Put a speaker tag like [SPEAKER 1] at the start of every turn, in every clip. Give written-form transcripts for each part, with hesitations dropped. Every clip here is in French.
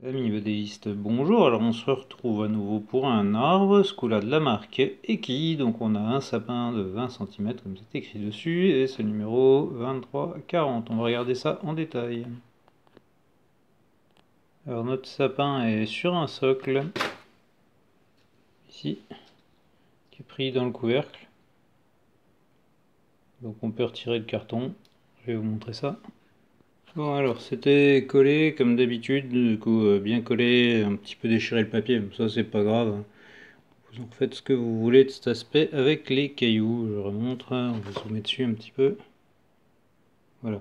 [SPEAKER 1] Amis BDistes, bonjour, alors on se retrouve à nouveau pour un arbre, ce coup-là de la marque Eki, donc on a un sapin de 20 cm comme c'est écrit dessus, et c'est le numéro 2340, on va regarder ça en détail. Alors notre sapin est sur un socle, ici, qui est pris dans le couvercle, donc on peut retirer le carton, je vais vous montrer ça. Bon alors c'était collé comme d'habitude, du coup bien collé, un petit peu déchiré le papier, mais ça c'est pas grave. Vous en faites ce que vous voulez de cet aspect avec les cailloux. Je remontre, on va zoomer dessus un petit peu. Voilà.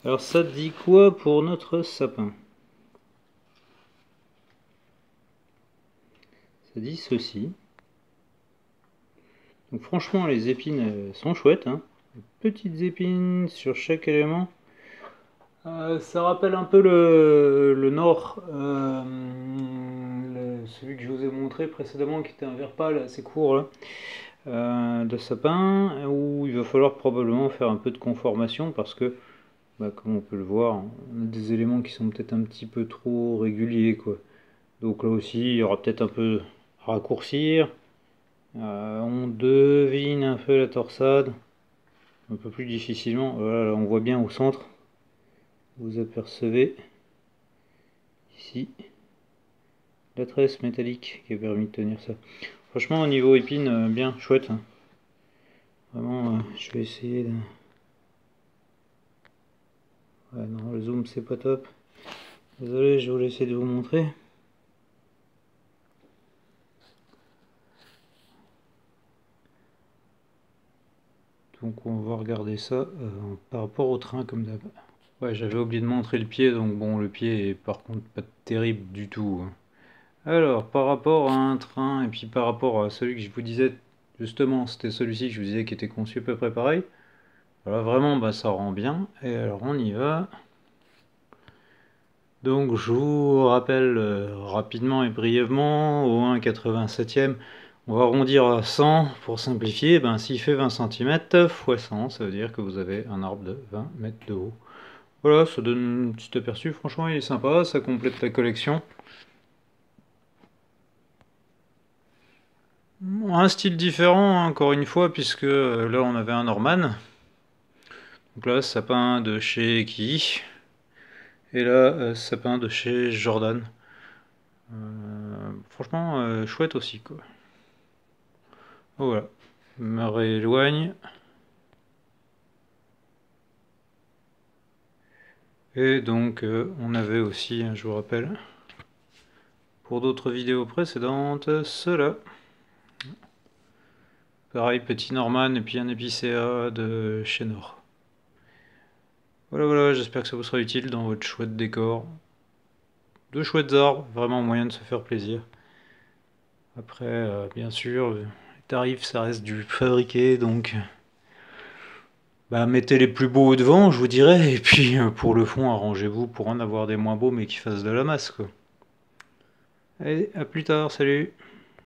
[SPEAKER 1] Alors ça dit quoi pour notre sapin? Ça dit ceci. Donc franchement les épines sont chouettes, hein. Petites épines sur chaque élément. Ça rappelle un peu le nord, celui que je vous ai montré précédemment qui était un vert pâle assez court là. De sapin où il va falloir probablement faire un peu de conformation parce que comme on peut le voir, on a des éléments qui sont peut-être un petit peu trop réguliers quoi. Donc là aussi il y aura peut-être un peu raccourcir. On devine un peu la torsade un peu plus difficilement. Voilà, on voit bien au centre, vous apercevez ici la tresse métallique qui a permis de tenir ça. Franchement au niveau épine bien chouette, hein. Vraiment je vais essayer de... Ouais, non, le zoom c'est pas top. Désolé, je vais essayer de vous montrer. Donc on va regarder ça par rapport au train comme d'hab. Ouais, j'avais oublié de montrer le pied, donc bon, le pied est par contre pas terrible du tout, hein. Alors, par rapport à un train, et puis par rapport à celui que je vous disais, justement, c'était celui-ci que je vous disais qui était conçu à peu près pareil. Voilà, vraiment, ça rend bien. Et alors, on y va. Donc, je vous rappelle rapidement et brièvement, au 1,87e, on va arrondir à 100 pour simplifier. S'il fait 20 cm x 100, ça veut dire que vous avez un arbre de 20 mètres de haut. Voilà, ça donne un petit aperçu. Franchement, il est sympa, ça complète la collection. Un style différent, hein, encore une fois, puisque là on avait un Norman. Donc là, sapin de chez Eki. Et là, sapin de chez Jordan. Franchement, chouette aussi, quoi. Oh, voilà. Je me rééloigne. Et donc, on avait aussi, je vous rappelle, pour d'autres vidéos précédentes, cela. Pareil, petit Norman et puis un épicéa de chez Nord. Voilà, j'espère que ça vous sera utile dans votre chouette décor. De chouettes arbres, vraiment moyen de se faire plaisir. Après, bien sûr, les tarifs, ça reste du fabriqué, donc mettez les plus beaux devant, je vous dirais, et puis pour le fond, arrangez-vous pour en avoir des moins beaux, mais qui fassent de la masse, quoi. Allez, à plus tard, salut!